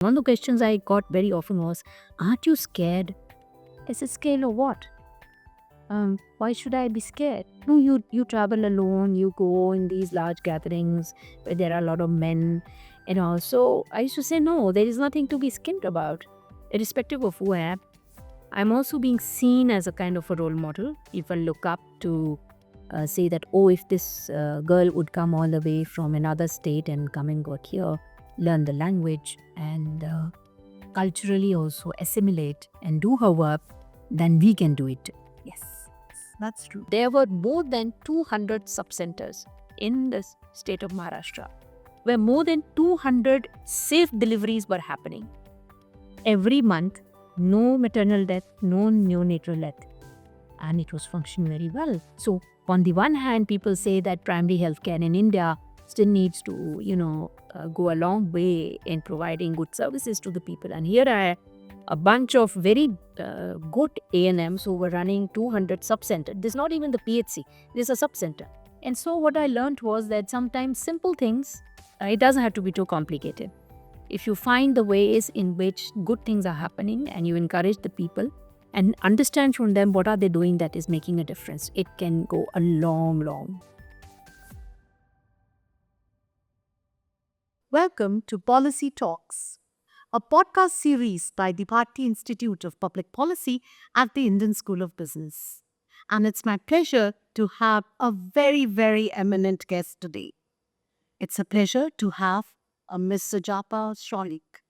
One of the questions I got very often was, "Aren't you scared?" I said, "Scared of what? Why should I be scared?" No, you travel alone. You go in these large gatherings where there are a lot of men, and also I used to say, no, there is nothing to be scared about, irrespective of who I am. I'm also being seen as a kind of a role model. If I look up to say that, oh, if this girl would come all the way from another state and come and work here, learn the language, and culturally also assimilate and do her work, then we can do it. Yes, that's true. There were more than 200 sub-centers in the state of Maharashtra, where more than 200 safe deliveries were happening. Every month, no maternal death, no neonatal death. And it was functioning very well. So, on the one hand, people say that primary healthcare in India still needs to, go a long way in providing good services to the people. And here are a bunch of very good A&Ms who were running 200 sub-centers. This is not even the PHC, this is a sub-center. And so what I learned was that sometimes simple things, it doesn't have to be too complicated. If you find the ways in which good things are happening and you encourage the people and understand from them what are they doing that is making a difference, it can go a long. Welcome to Policy Talks, a podcast series by the Bharti Institute of Public Policy at the Indian School of Business. And it's my pleasure to have a very, very eminent guest today. It's a pleasure to have Ms. Sujata Shaulik,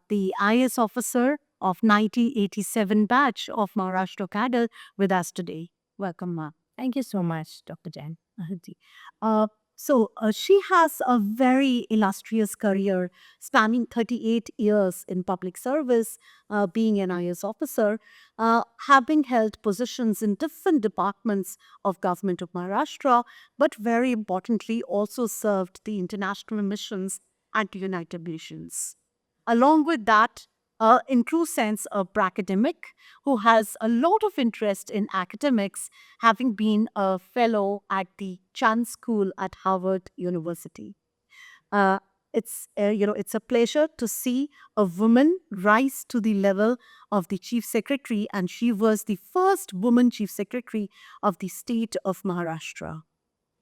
the IS officer of 1987 batch of Maharashtra cadre with us today. Welcome, ma'am. Thank you so much, Dr. Jain. She has a very illustrious career spanning 38 years in public service, being an IS officer, having held positions in different departments of government of Maharashtra, but very importantly also served the international missions at the United Nations. Along with that, in true sense, a academic who has a lot of interest in academics, having been a fellow at the Chan School at Harvard University. It's a pleasure to see a woman rise to the level of the chief secretary, and she was the first woman chief secretary of the state of Maharashtra.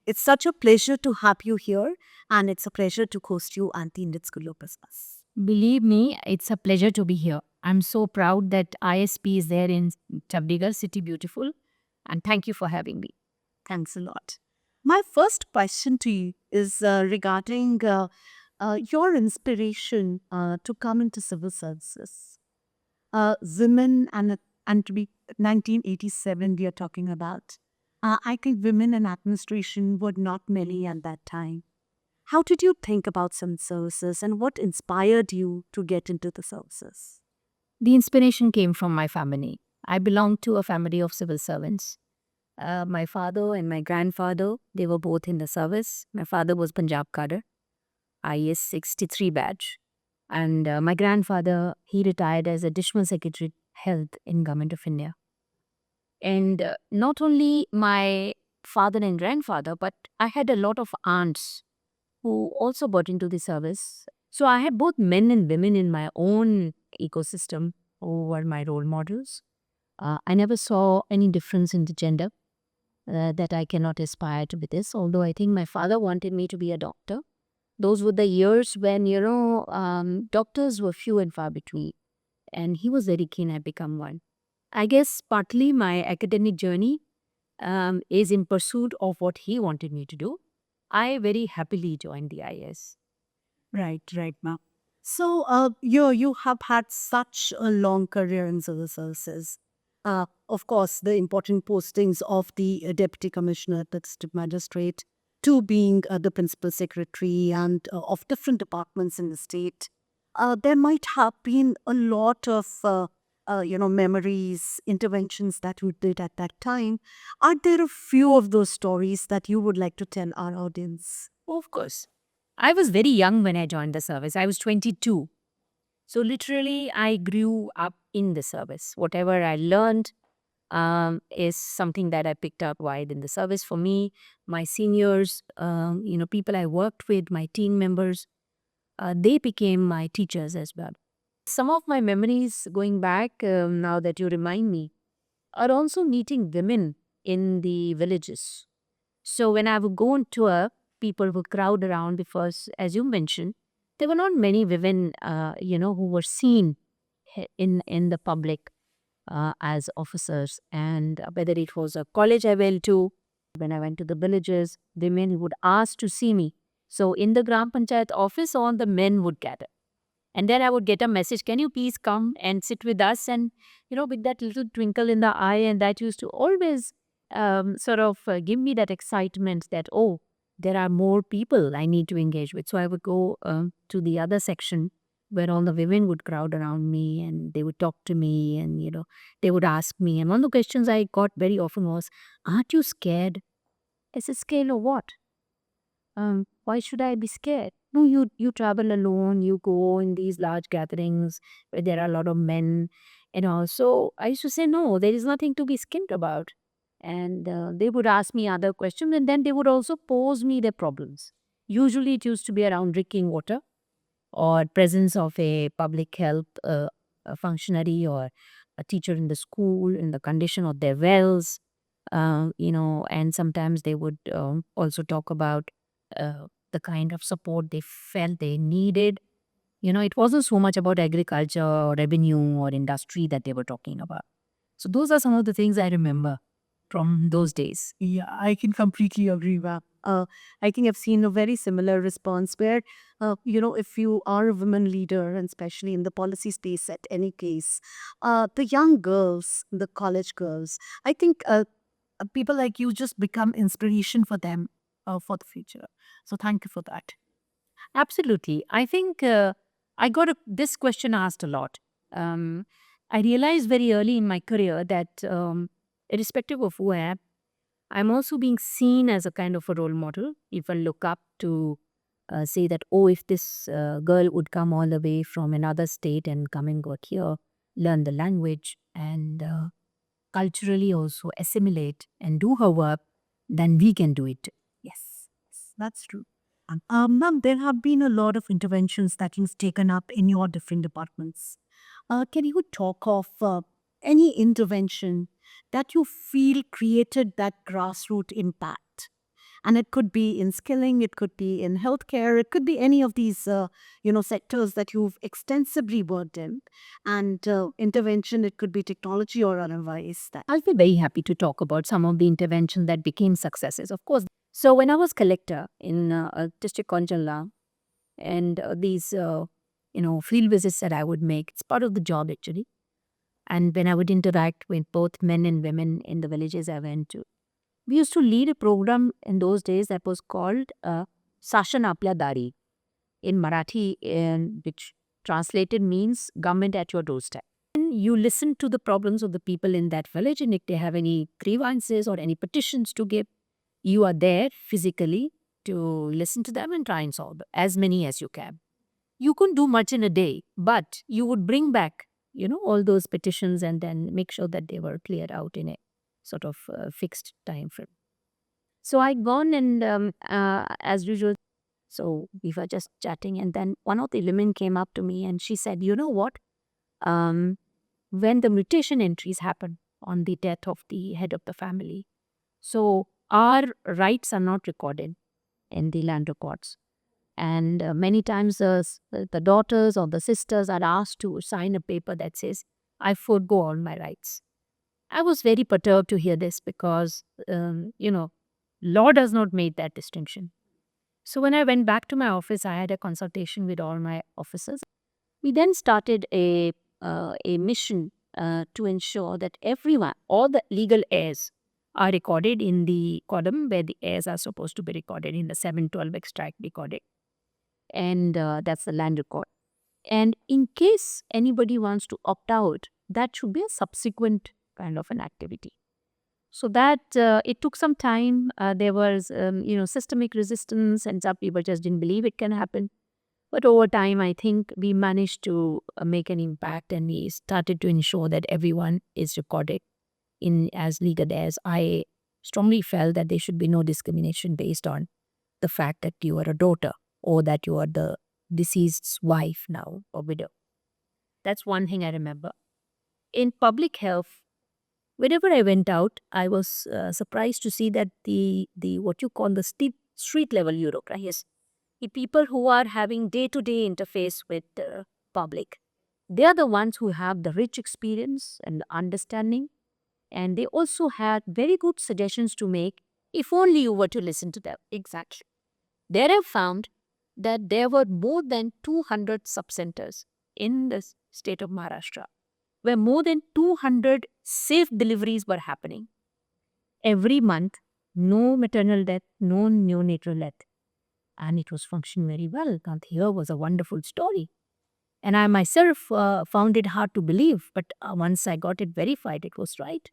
It's such a pleasure to have you here, and it's a pleasure to host you at the Indian School of Business. Believe me, it's a pleasure to be here. I'm so proud that ISP is there in Chandigarh, City Beautiful, and thank you for having me. Thanks a lot. My first question to you is regarding your inspiration to come into civil services. Women and to be 1987 we are talking about. I think women in administration were not many at that time. How did you think about civil services and what inspired you to get into the services? The inspiration came from my family. I belong to a family of civil servants. My father and my grandfather, they were both in the service. My father was Punjab cadre, IS 63 badge. And my grandfather, he retired as Additional Secretary Health in Government of India. And not only my father and grandfather, but I had a lot of aunts who also got into the service. So I had both men and women in my own ecosystem who were my role models. I never saw any difference in the gender that I cannot aspire to be this, although I think my father wanted me to be a doctor. Those were the years when, doctors were few and far between, and he was very keen I become one. I guess partly my academic journey is in pursuit of what he wanted me to do. I very happily joined the IS. Right, ma'am. So, you have had such a long career in civil services. Of course, the important postings of the deputy commissioner, the district magistrate, to being the principal secretary and of different departments in the state. There might have been a lot of memories, interventions that you did at that time. Are there a few of those stories that you would like to tell our audience? Of course. I was very young when I joined the service. I was 22. So literally, I grew up in the service. Whatever I learned is something that I picked up while in the service. For me, my seniors, people I worked with, my team members, they became my teachers as well. Some of my memories going back, now that you remind me, are also meeting women in the villages. So when I would go on tour, people would crowd around because, as you mentioned, there were not many women, who were seen in the public as officers. And whether it was a college I went to, when I went to the villages, the men would ask to see me. So in the Gram Panchayat office, all the men would gather. And then I would get a message, can you please come and sit with us? And, with that little twinkle in the eye, and that used to always give me that excitement that, oh, there are more people I need to engage with. So I would go to the other section where all the women would crowd around me and they would talk to me and, they would ask me. And one of the questions I got very often was, aren't you scared? I said, scared of what? Why should I be scared? No, you travel alone, you go in these large gatherings where there are a lot of men, So I used to say, no, there is nothing to be scared about. And they would ask me other questions, and then they would also pose me their problems. Usually it used to be around drinking water or presence of a public health a functionary or a teacher in the school, in the condition of their wells, and sometimes they would also talk about the kind of support they felt they needed. It wasn't so much about agriculture or revenue or industry that they were talking about. So those are some of the things I remember from those days. Yeah, I can completely agree, Vap. I think I've seen a very similar response where, if you are a women leader, and especially in the policy space at any case, the young girls, the college girls, I think people like you just become inspiration for them for the future. So thank you for that. Absolutely. I think I got this question asked a lot. Um, I realized very early in my career that, irrespective of who I am, I'm also being seen as a kind of a role model. If I look up to say that, oh, if this girl would come all the way from another state and come and work here, learn the language, and culturally also assimilate and do her work, then we can do it. Yes, yes, that's true. Ma'am, there have been a lot of interventions that you've taken up in your different departments. Can you talk of any intervention that you feel created that grassroots impact? And it could be in skilling, it could be in healthcare, it could be any of these, sectors that you've extensively worked in. And intervention, it could be technology or otherwise. That I'll be very happy to talk about some of the interventions that became successes, of course. So when I was collector in District Konchalam, and these, field visits that I would make, it's part of the job actually. And when I would interact with both men and women in the villages I went to, we used to lead a program in those days that was called Sashan Apya Dari in Marathi, which translated means government at your doorstep. And you listen to the problems of the people in that village, and if they have any grievances or any petitions to give, you are there physically to listen to them and try and solve as many as you can. You couldn't do much in a day, but you would bring back, all those petitions and then make sure that they were cleared out in a sort of fixed time frame. So I'd gone and as usual, so we were just chatting, and then one of the women came up to me and she said, you know what? When the mutation entries happen on the death of the head of the family, so our rights are not recorded in the land records. And many times the daughters or the sisters are asked to sign a paper that says, I forego all my rights. I was very perturbed to hear this because, law does not make that distinction. So when I went back to my office, I had a consultation with all my officers. We then started a mission to ensure that everyone, all the legal heirs, are recorded in the column where the heirs are supposed to be recorded in the 712 extract recorded. And that's the land record. And in case anybody wants to opt out, that should be a subsequent kind of an activity. So that it took some time. There was, systemic resistance, and some people just didn't believe it can happen. But over time, I think we managed to make an impact, and we started to ensure that everyone is recorded in as legal heirs. I strongly felt that there should be no discrimination based on the fact that you are a daughter or that you are the deceased's wife now, or widow. That's one thing I remember. In public health, whenever I went out, I was surprised to see that the what you call the street level bureaucrat, yes, the people who are having day-to-day interface with the public, they are the ones who have the rich experience and understanding, and they also had very good suggestions to make if only you were to listen to them. Exactly. There I found that there were more than 200 subcenters in the state of Maharashtra, where more than 200 safe deliveries were happening. Every month, no maternal death, no neonatal death. And it was functioning very well. That here was a wonderful story. And I myself found it hard to believe, but once I got it verified, it was right.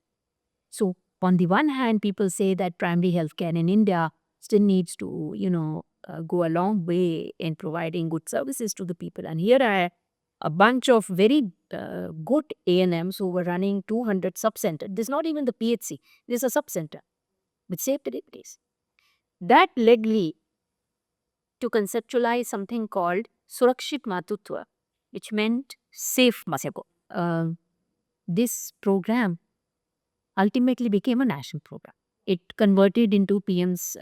So, on the one hand, people say that primary healthcare in India still needs to, go a long way in providing good services to the people. And here are a bunch of very good A&Ms who were running 200 subcenter. This is not even the PHC. This is a subcenter with safe deliveries. That led me to conceptualize something called Surakshit Matutva, which meant safe Masego. This program ultimately became a national program. It converted into PM's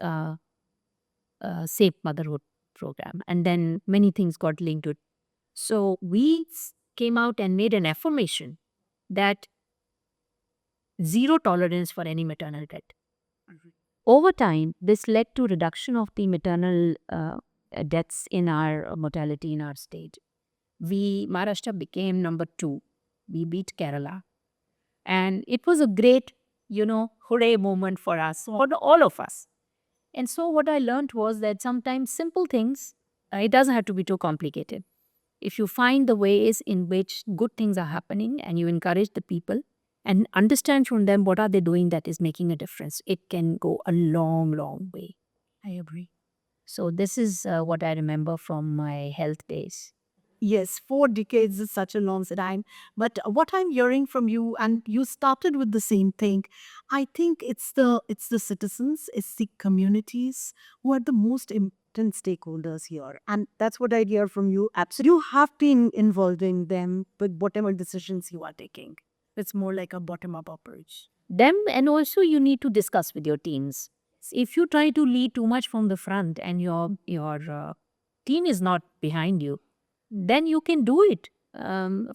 Safe Motherhood program, and then many things got linked to it. So we came out and made an affirmation that zero tolerance for any maternal death. Over time, this led to reduction of the maternal deaths in our mortality in our state. Maharashtra became number 2. We beat Kerala. And it was a great, hooray moment for us, for all of us. And so what I learned was that sometimes simple things, it doesn't have to be too complicated. If you find the ways in which good things are happening and you encourage the people and understand from them what are they doing that is making a difference, it can go a long, long way. I agree. So this is what I remember from my health days. Yes, 4 decades is such a long time. But what I'm hearing from you, and you started with the same thing, I think it's the citizens, it's the communities who are the most important stakeholders here. And that's what I hear from you. Absolutely. You have been involving them with whatever decisions you are taking. It's more like a bottom-up approach. Them, and also you need to discuss with your teams. If you try to lead too much from the front and your team is not behind you, then you can do it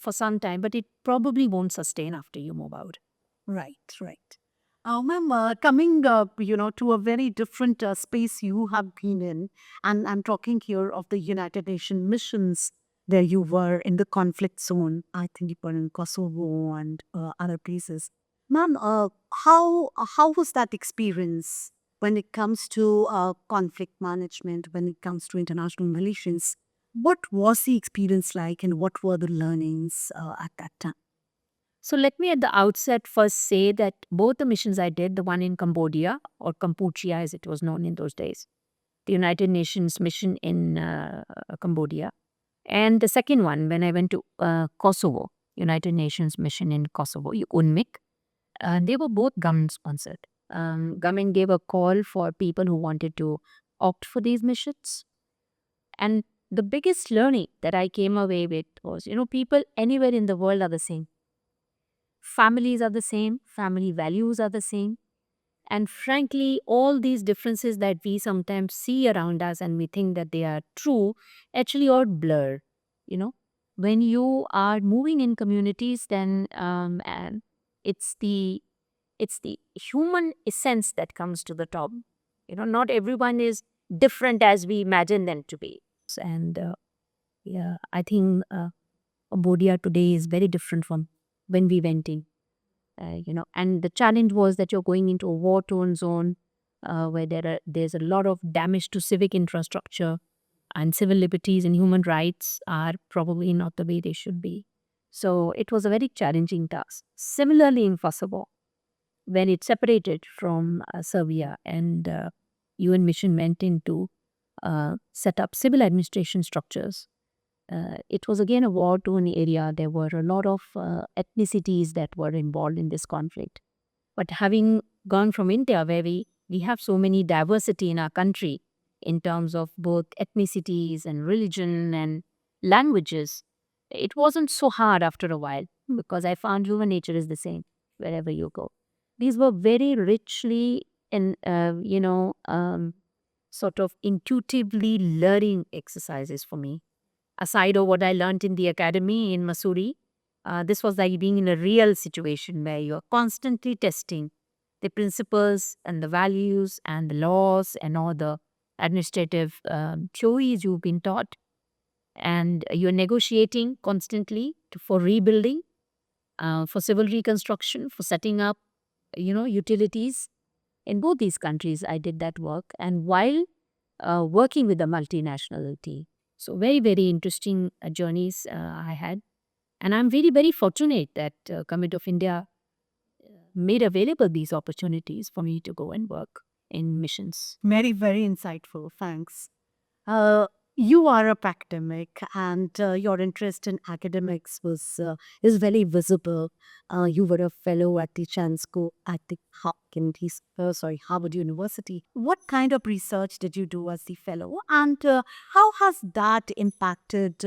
for some time, but it probably won't sustain after you move out. Right, right. Ma'am, coming to a very different space you have been in, and I'm talking here of the United Nations missions where you were in the conflict zone. I think you were in Kosovo and other places. Ma'am, how was that experience when it comes to conflict management, when it comes to international relations? What was the experience like, and what were the learnings at that time? So let me at the outset first say that both the missions I did, the one in Cambodia, or Kampuchea as it was known in those days, the United Nations mission in Cambodia, and the second one when I went to Kosovo, United Nations mission in Kosovo, UNMIK, they were both government sponsored. Government gave a call for people who wanted to opt for these missions. And the biggest learning that I came away with was, people anywhere in the world are the same. Families are the same, family values are the same. And frankly, all these differences that we sometimes see around us and we think that they are true actually are blur. When you are moving in communities, then and it's the human essence that comes to the top. Not everyone is different as we imagine them to be. And yeah, I think Cambodia today is very different from when we went in. And the challenge was that you're going into a war-torn zone where there's a lot of damage to civic infrastructure, and civil liberties and human rights are probably not the way they should be. So it was a very challenging task. Similarly in Kosovo, when it separated from Serbia and UN mission went in to set up civil administration structures, it was again a war-torn area. There were a lot of ethnicities that were involved in this conflict. But having gone from India, where we have so many diversity in our country, in terms of both ethnicities and religion and languages. It wasn't so hard after a while because I found human nature is the same wherever you go. These were very richly and, sort of intuitively learning exercises for me. Aside of what I learned in the academy in Missouri, this was like being in a real situation where you're constantly testing the principles and the values and the laws and all the administrative theories you've been taught. And you're negotiating constantly for rebuilding, for civil reconstruction, for setting up, utilities. In both these countries, I did that work. And while working with the multinationality. So very, very interesting journeys I had. And I'm very, very fortunate that Government of India made available these opportunities for me to go and work in missions. Very, very insightful. Thanks. Uh, you are a academic, and your interest in academics was is very visible. You were a fellow at the Chan School at the Harvard University. What kind of research did you do as the fellow, and how has that impacted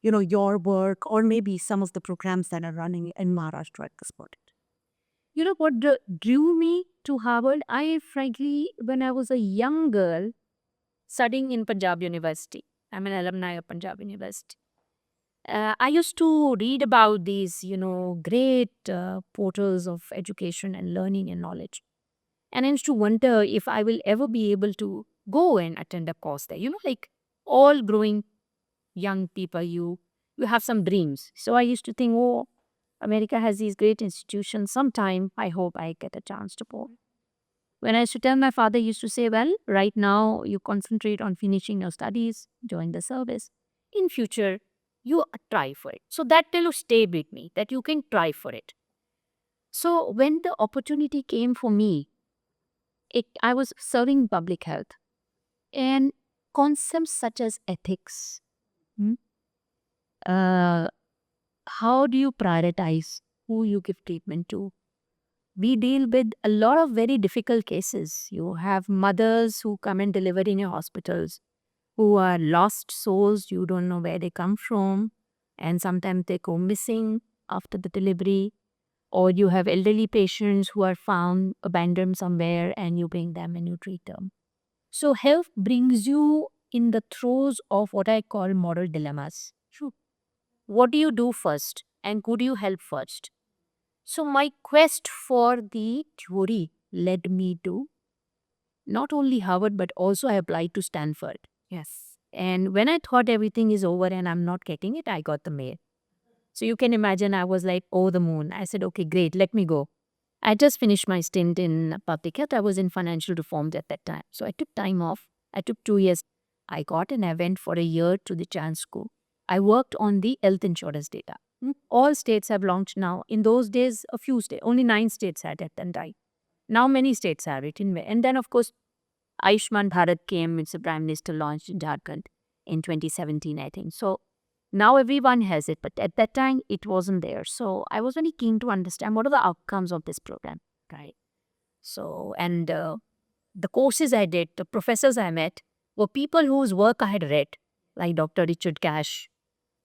your work, or maybe some of the programs that are running in Maharashtra at this point? You know what drew me to Harvard? I frankly, when I was a young girl studying in Punjab University, I'm an alumni of Punjab University. I used to read about these, great portals of education and learning and knowledge. And I used to wonder if I will ever be able to go and attend a course there. Like all growing young people, you have some dreams. So I used to think, oh, America has these great institutions. Sometime I hope I get a chance to go. When I used to tell my father, he used to say, well, right now you concentrate on finishing your studies, join the service. In future, you try for it. So that will stay with me, that you can try for it. So when the opportunity came for me, I was serving public health and concepts such as ethics. hmm, how do you prioritize who you give treatment to? We deal with a lot of very difficult cases. You have mothers who come and deliver in your hospitals who are lost souls. You don't know where they come from. And sometimes they go missing after the delivery. Or you have elderly patients who are found abandoned somewhere and you bring them and you treat them. So health brings you in the throes of what I call moral dilemmas. True. What do you do first? And who do you help first? So my quest for the theory led me to not only Harvard, but also I applied to Stanford. Yes. And when I thought everything is over and I'm not getting it, I got the mail. So you can imagine I was like, oh, the moon. I said, okay, great, let me go. I just finished my stint in public health. I was in financial reforms at that time. So I took time off. I took 2 years. I got and I went for a year to the Chan School. I worked on the health insurance data. All states have launched now. In those days, a few states, only 9 states had it and died. Now many states have it. And then, of course, Ayushman Bharat came, it's the Prime Minister launched in Jharkhand in 2017, I think. So now everyone has it, but at that time it wasn't there. So I was very keen to understand what are the outcomes of this program, right? So, and the courses I did, the professors I met were people whose work I had read, like Dr. Richard Cash,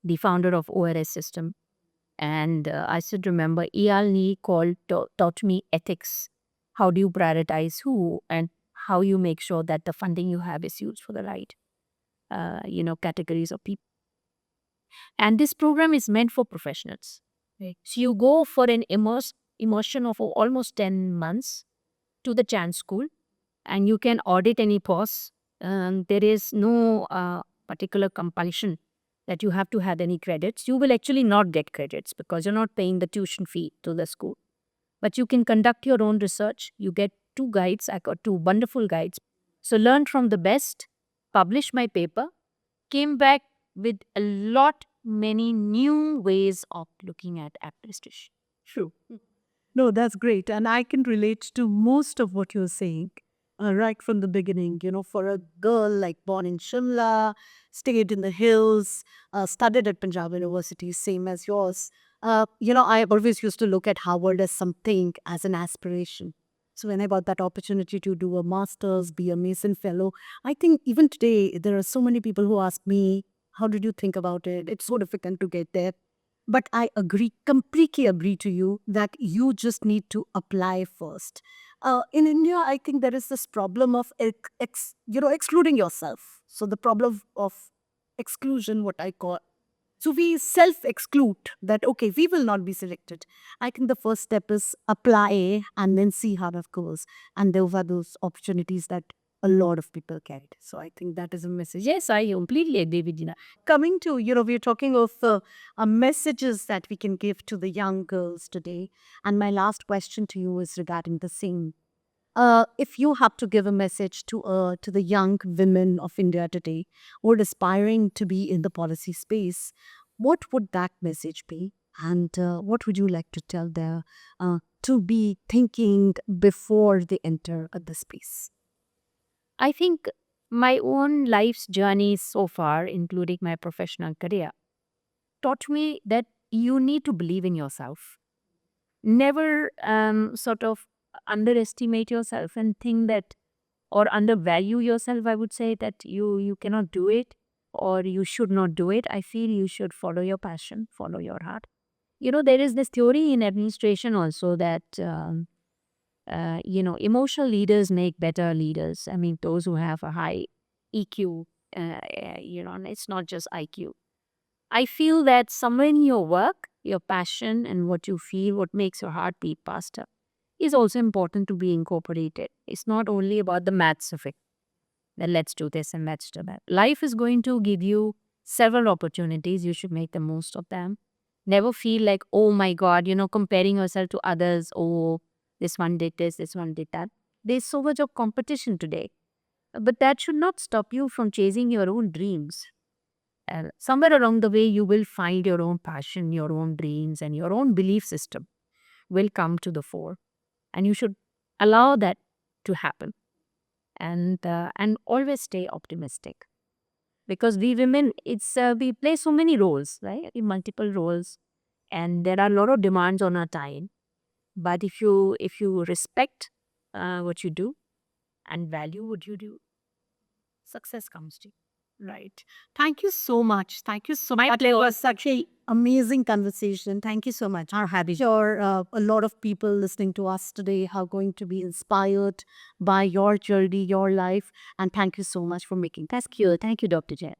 the founder of ORS system. And I still remember Eyal Nee taught me ethics. How do you prioritize who and how you make sure that the funding you have is used for the right, categories of people. And this program is meant for professionals. Right. So you go for an immersion of almost 10 months to the Chan School and you can audit any course. There is no particular compulsion that you have to have any credits. You will actually not get credits because you're not paying the tuition fee to the school. But you can conduct your own research. You get 2 guides. I got 2 wonderful guides. So learned from the best, published my paper, came back with a lot, many new ways of looking at administration. True. No, that's great. And I can relate to most of what you're saying right from the beginning. For a girl like born in Shimla, stayed in the hills, studied at Punjab University, same as yours. I always used to look at Harvard as something, as an aspiration. So when I got that opportunity to do a master's, be a Mason Fellow, I think even today there are so many people who ask me, how did you think about it? It's so difficult to get there. But I agree, completely agree to you that you just need to apply first. In India, I think there is this problem of excluding yourself. So the problem of exclusion, what I call, so we self exclude that, okay, we will not be selected. I think the first step is apply and then see how that goes. And those are those opportunities that a lot of people carried. So I think that is a message. Yes, I completely agree with you. Coming to, we're talking of messages that we can give to the young girls today. And my last question to you is regarding the same. If you have to give a message to the young women of India today who are aspiring to be in the policy space, what would that message be? And what would you like to tell them to be thinking before they enter the space? I think my own life's journey so far, including my professional career, taught me that you need to believe in yourself. Never sort of underestimate yourself and think that, or undervalue yourself. I would say that you cannot do it or you should not do it. I feel you should follow your passion, follow your heart. There is this theory in administration also that emotional leaders make better leaders. I mean, those who have a high EQ, and it's not just IQ. I feel that somewhere in your work, your passion and what you feel, what makes your heart beat faster, is also important to be incorporated. It's not only about the maths of it, that let's do this and let's do that. Life is going to give you several opportunities. You should make the most of them. Never feel like, oh my God, comparing yourself to others. Oh, this one did this one did that. There's so much of competition today. But that should not stop you from chasing your own dreams. Somewhere along the way, you will find your own passion, your own dreams, and your own belief system will come to the fore. And you should allow that to happen. And always stay optimistic. Because we women, we play so many roles, right? In multiple roles. And there are a lot of demands on our time. But if you respect what you do and value what you do, success comes to you. Right. Thank you so much. Thank you so much. My It pleasure. was such a amazing conversation. Thank you so much. Our happy. Sure, a lot of people listening to us today are going to be inspired by your journey, your life. And thank you so much for making that. Thank you, Dr. Jain.